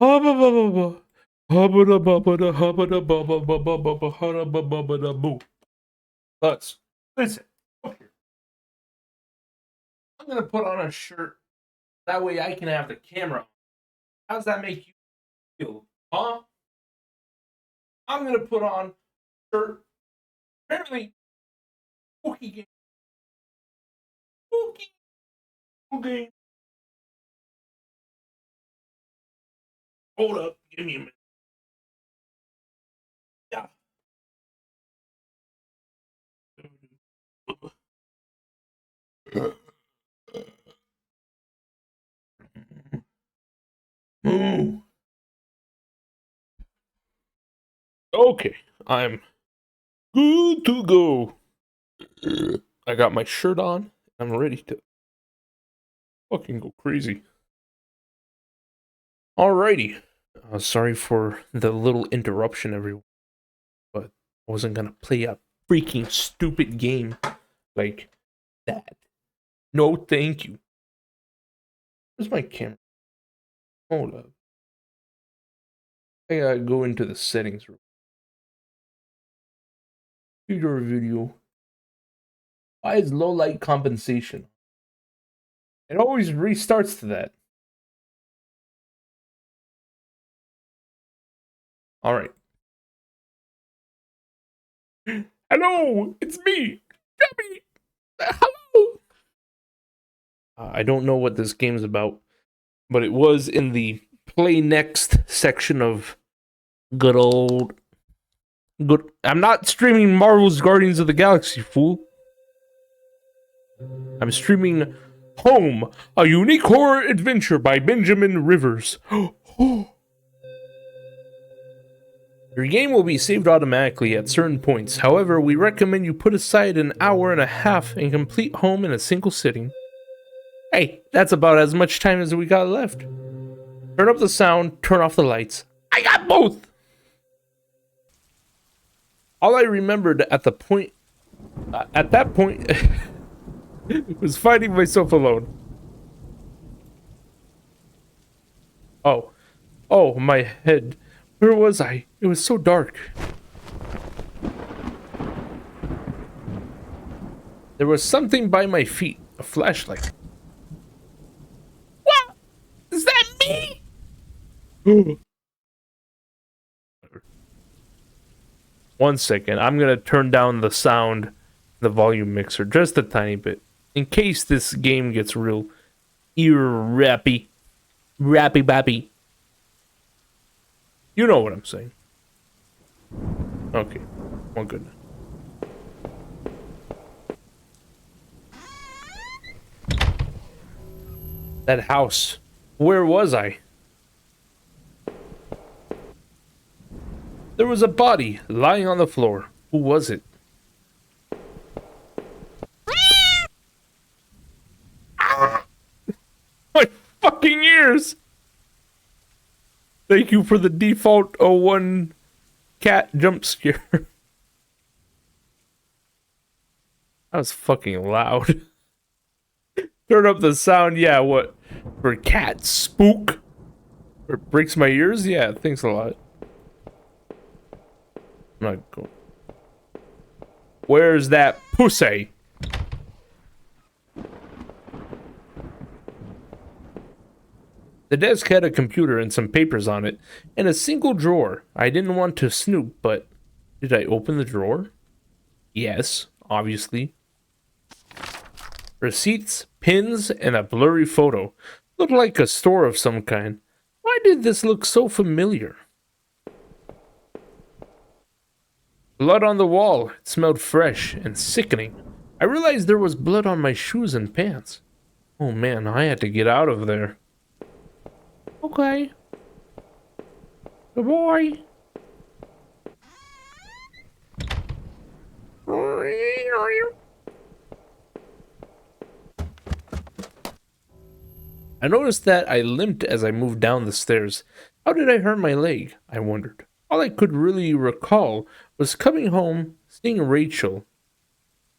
Hubba bubba bubba. Hubba da bubba da hubba da bubba bubba bubba hubba bubba da boo. Let's listen. Okay. I'm gonna put on a shirt. That way I can have the camera. How does that make you feel? Huh? I'm gonna put on a shirt. Apparently, spooky game. Spooky game. Hold up. Give me a minute. Yeah. Ooh. Okay, I'm good to go. I got my shirt on. I'm ready to fucking go crazy. Alrighty. Sorry for the little interruption, everyone, but I wasn't gonna play a freaking stupid game like that. No, thank you. Where's my camera? Hold up. I gotta go into the settings room. Computer video. Why is low light compensation? It always restarts to that. Alright. Hello, it's me, Debbie. Hello. I don't know what this game's about, but it was in the play next section of good old. Good. I'm not streaming Marvel's Guardians of the Galaxy, fool. I'm streaming Home, a unique horror adventure by Benjamin Rivers. Your game will be saved automatically at certain points. However, we recommend you put aside an hour and a half and complete Home in a single sitting. Hey, that's about as much time as we got left. Turn up the sound, turn off the lights. I got both! All I remembered at that point, was finding myself alone. Oh, my head. Where was I? It was so dark. There was something by my feet, a flashlight. What? Is that me? 1 second, I'm gonna turn down the sound, the volume mixer, just a tiny bit, in case this game gets real rappy bappy. You know what I'm saying. Okay, well, good. That house. Where was I? There was a body lying on the floor. Who was it? My fucking ears! Thank you for the default 01 cat jump scare. That was fucking loud. Turn up the sound, yeah, what? For cat spook? Or it breaks my ears? Yeah, thanks a lot. I'm not going. Where's that pussy? The desk had a computer and some papers on it, and a single drawer. I didn't want to snoop, but did I open the drawer? Yes, obviously. Receipts, pins, and a blurry photo. Looked like a store of some kind. Why did this look so familiar? Blood on the wall. It smelled fresh and sickening. I realized there was blood on my shoes and pants. Oh man, I had to get out of there. Okay. Good boy. I noticed that I limped as I moved down the stairs. How did I hurt my leg? I wondered. All I could really recall was coming home, seeing Rachel.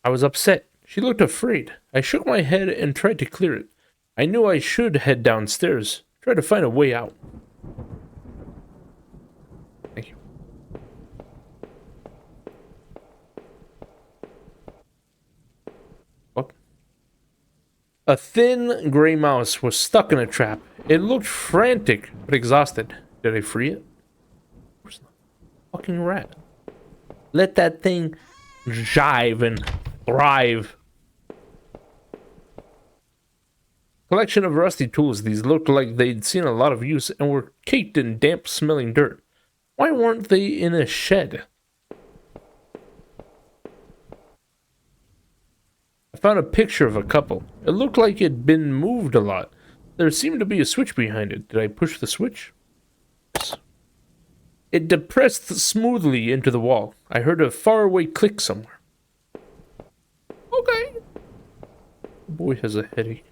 I was upset. She looked afraid. I shook my head and tried to clear it. I knew I should head downstairs, try to find a way out. Thank you. What? A thin gray mouse was stuck in a trap. It looked frantic, but exhausted. Did I free it? Of course not. Fucking rat. Let that thing jive and thrive. Collection of rusty tools. These looked like they'd seen a lot of use and were caked in damp-smelling dirt. Why weren't they in a shed? I found a picture of a couple. It looked like it'd been moved a lot. There seemed to be a switch behind it. Did I push the switch? Yes. It depressed smoothly into the wall. I heard a faraway click somewhere. Okay. The boy has a headache.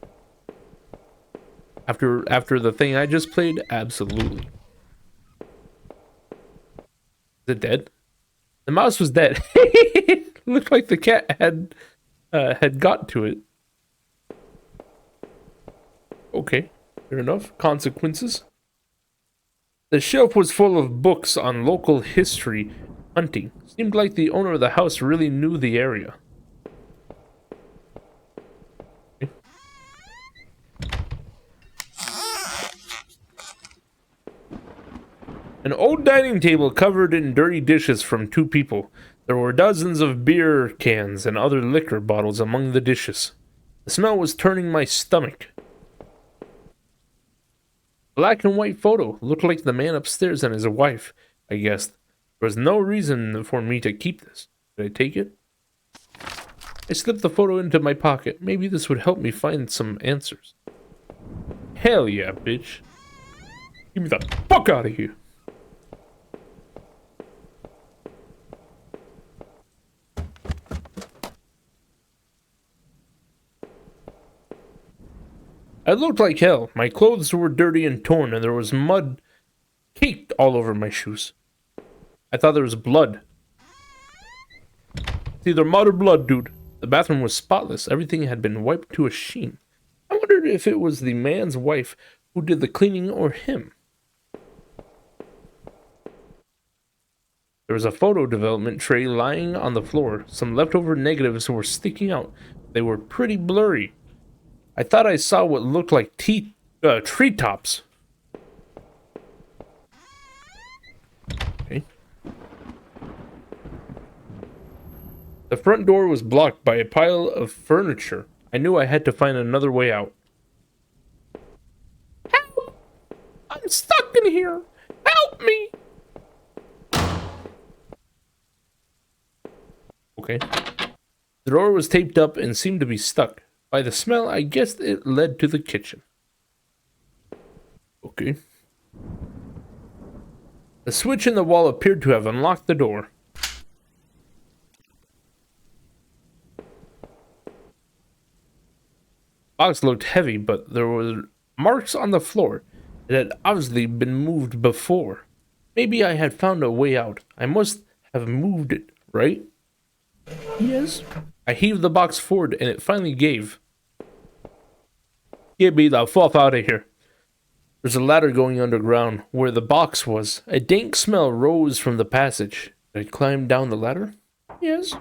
After the thing I just played, absolutely. Is it dead? The mouse was dead. Looked like the cat had got to it. Okay, fair enough. Consequences. The shelf was full of books on local history, hunting. Seemed like the owner of the house really knew the area. Okay. An old dining table covered in dirty dishes from two people. There were dozens of beer cans and other liquor bottles among the dishes. The smell was turning my stomach. Black and white photo. Looked like the man upstairs and his wife, I guessed. There was no reason for me to keep this. Did I take it? I slipped the photo into my pocket. Maybe this would help me find some answers. Hell yeah, bitch. Get me the fuck out of here. I looked like hell. My clothes were dirty and torn, and there was mud caked all over my shoes. I thought there was blood. It's either mud or blood, dude. The bathroom was spotless. Everything had been wiped to a sheen. I wondered if it was the man's wife who did the cleaning or him. There was a photo development tray lying on the floor. Some leftover negatives were sticking out. They were pretty blurry. I thought I saw what looked like treetops. Okay. The front door was blocked by a pile of furniture. I knew I had to find another way out. Help! I'm stuck in here! Help me! Okay. The door was taped up and seemed to be stuck. By the smell, I guessed it led to the kitchen. Okay. The switch in the wall appeared to have unlocked the door. The box looked heavy, but there were marks on the floor. It had obviously been moved before. Maybe I had found a way out. I must have moved it, right? Yes. I heaved the box forward and it finally gave. Get me the fuck out of here. There's a ladder going underground where the box was. A dank smell rose from the passage. Did I climb down the ladder? Yes.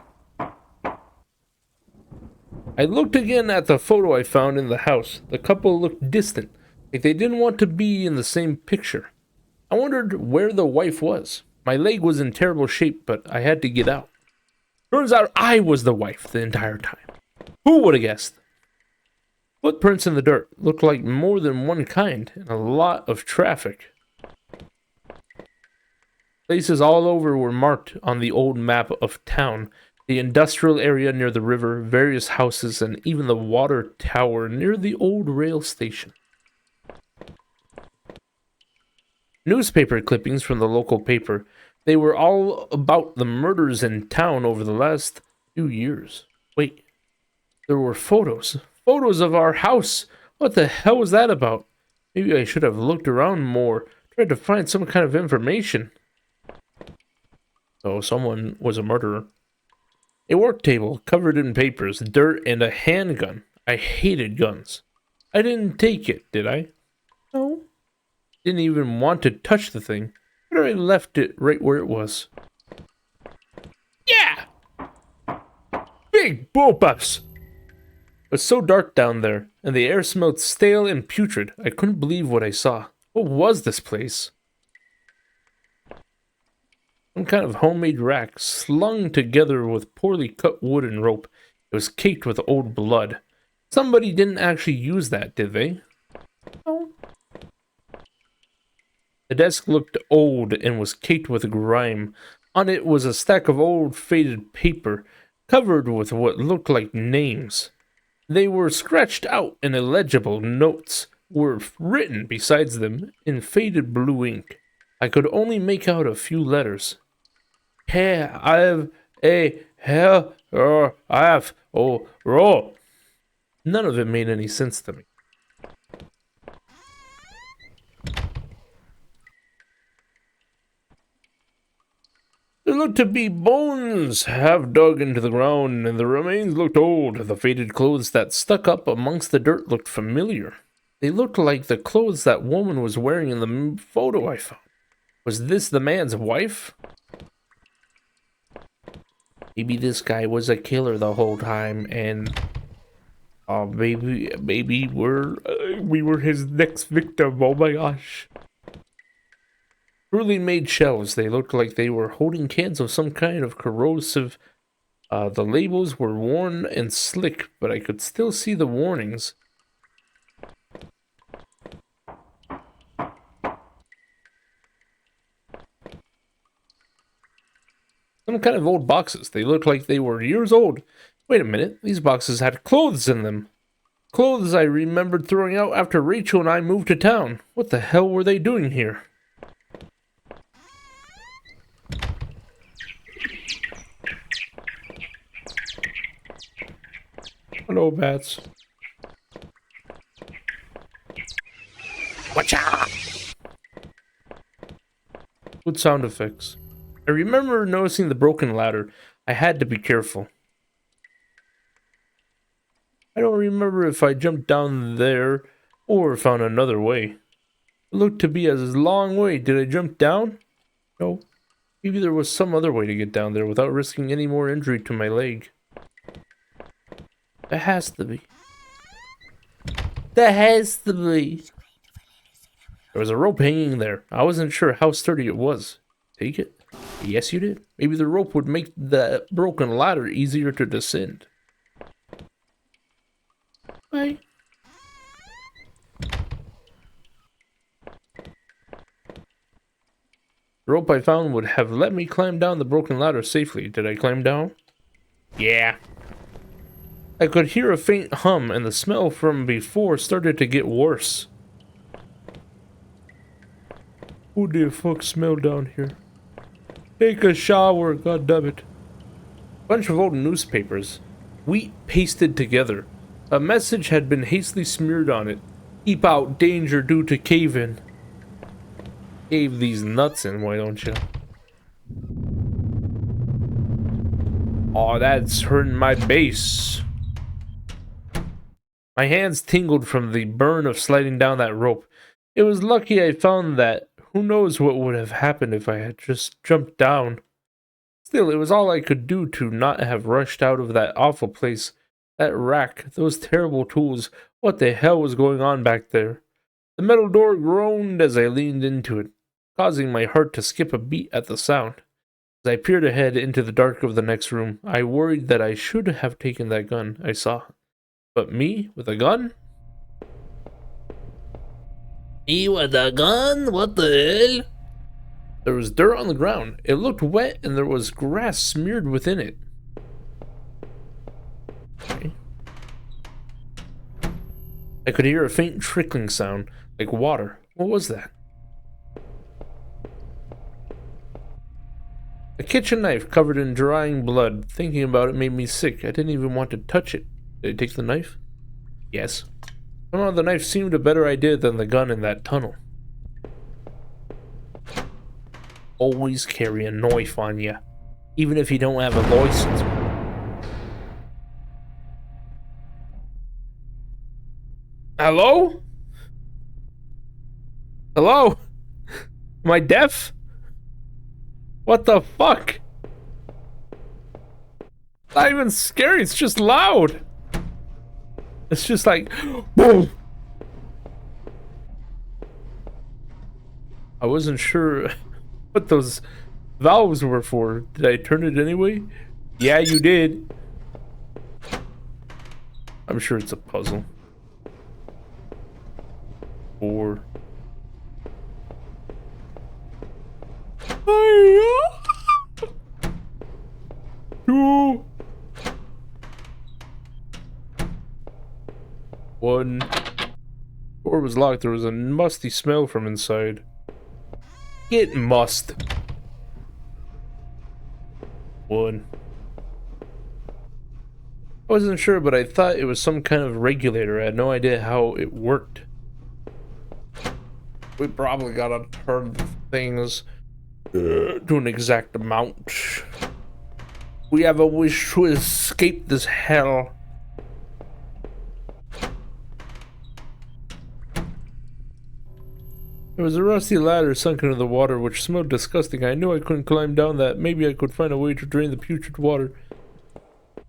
I looked again at the photo I found in the house. The couple looked distant, like they didn't want to be in the same picture. I wondered where the wife was. My leg was in terrible shape, but I had to get out. Turns out I was the wife the entire time. Who would have guessed? Footprints in the dirt looked like more than one kind and a lot of traffic. Places all over were marked on the old map of town. The industrial area near the river, various houses, and even the water tower near the old rail station. Newspaper clippings from the local paper. They were all about the murders in town over the last few years. Wait, there were photos. Photos of our house. What the hell was that about? Maybe I should have looked around more, tried to find some kind of information. So someone was a murderer. A work table covered in papers, dirt, and a handgun. I hated guns. I didn't take it, did I? No. Didn't even want to touch the thing. But I left it right where it was. Yeah! Big bullpups! It was so dark down there, and the air smelled stale and putrid. I couldn't believe what I saw. What was this place? Some kind of homemade rack, slung together with poorly cut wood and rope. It was caked with old blood. Somebody didn't actually use that, did they? No. The desk looked old and was caked with grime. On it was a stack of old faded paper, covered with what looked like names. They were scratched out and illegible notes were written besides them in faded blue ink. I could only make out a few letters. Here, I've a here, I've ro. None of it made any sense to me. There looked to be bones half dug into the ground, and the remains looked old. The faded clothes that stuck up amongst the dirt looked familiar. They looked like the clothes that woman was wearing in the photo I found. Was this the man's wife? Maybe this guy was a killer the whole time, and maybe we were his next victim. Oh my gosh. Poorly made shelves. They looked like they were holding cans of some kind of corrosive. The labels were worn and slick, but I could still see the warnings. Some kind of old boxes. They looked like they were years old. Wait a minute, these boxes had clothes in them. Clothes I remembered throwing out after Rachel and I moved to town. What the hell were they doing here? Hello, bats. Watch out! Good sound effects. I remember noticing the broken ladder. I had to be careful. I don't remember if I jumped down there or found another way. It looked to be a long way. Did I jump down? No. Maybe there was some other way to get down there without risking any more injury to my leg. There has to be. There has to be. There was a rope hanging there. I wasn't sure how sturdy it was. Take it? Yes, you did. Maybe the rope would make the broken ladder easier to descend. Bye. The rope I found would have let me climb down the broken ladder safely. Did I climb down? Yeah. I could hear a faint hum, and the smell from before started to get worse. Who the fuck smell down here? Take a shower, goddammit. Bunch of old newspapers. Wheat pasted together. A message had been hastily smeared on it. Keep out, danger due to cave-in. Cave these nuts in, why don't you? Aw, that's hurting my base. My hands tingled from the burn of sliding down that rope. It was lucky I found that. Who knows what would have happened if I had just jumped down. Still, it was all I could do to not have rushed out of that awful place. That rack, those terrible tools, what the hell was going on back there? The metal door groaned as I leaned into it, causing my heart to skip a beat at the sound. As I peered ahead into the dark of the next room, I worried that I should have taken that gun I saw. But me, with a gun? Me with a gun? What the hell? There was dirt on the ground. It looked wet and there was grass smeared within it. Okay. I could hear a faint trickling sound, like water. What was that? A kitchen knife covered in drying blood. Thinking about it made me sick. I didn't even want to touch it. Did I take the knife? Yes. Somehow the knife seemed a better idea than the gun in that tunnel. Always carry a knife on you, even if you don't have a license. Hello? Hello? Am I deaf? What the fuck? It's not even scary, it's just loud. It's just like, boom. I wasn't sure what those valves were for. Did I turn it anyway? Yeah, you did. I'm sure it's a puzzle. 4. 2. 1. Door was locked. There was a musty smell from inside. It must. 1. I wasn't sure, but I thought it was some kind of regulator. I had no idea how it worked. We probably gotta turn things to an exact amount. We have a wish to escape this hell. There was a rusty ladder sunk into the water which smelled disgusting. I knew I couldn't climb down that. Maybe I could find a way to drain the putrid water.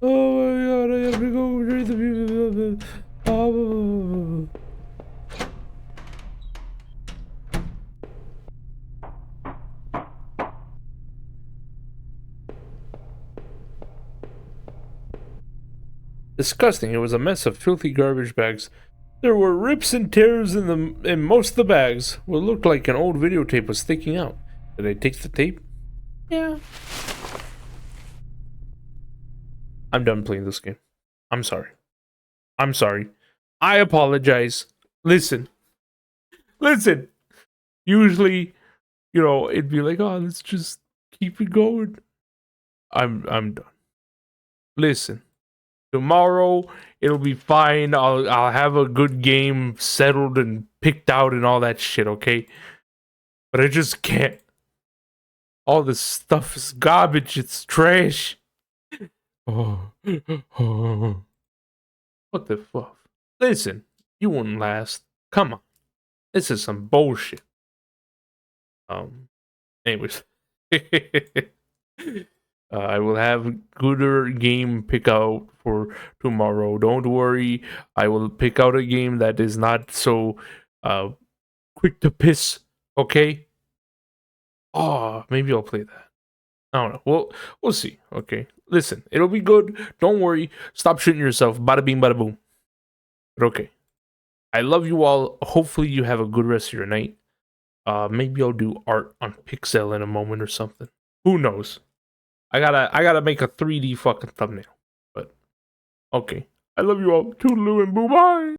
Oh my god, I have to go drain the putrid water. Disgusting. It was a mess of filthy garbage bags. There were rips and tears in most of the bags. What looked like an old videotape was sticking out. Did I take the tape? Yeah. I'm done playing this game. I'm sorry. I'm sorry. I apologize. Listen. Listen. Usually, you know, it'd be like, oh, let's just keep it going. I'm done. Listen. Tomorrow it'll be fine. I'll have a good game settled and picked out and all that shit, okay? But I just can't. All this stuff is garbage. It's trash. Oh. What the fuck? Listen, you wouldn't last. Come on. This is some bullshit. Anyways. I will have gooder game pick out for tomorrow. Don't worry. I will pick out a game that is not so quick to piss. Okay? Oh, maybe I'll play that. I don't know. We'll see. Okay. Listen, it'll be good. Don't worry. Stop shooting yourself. Bada bing, bada boom. But okay. I love you all. Hopefully you have a good rest of your night. Maybe I'll do art on Pixel in a moment or something. Who knows? I gotta make a 3D fucking thumbnail. But okay. I love you all. Toodaloo and boo bye.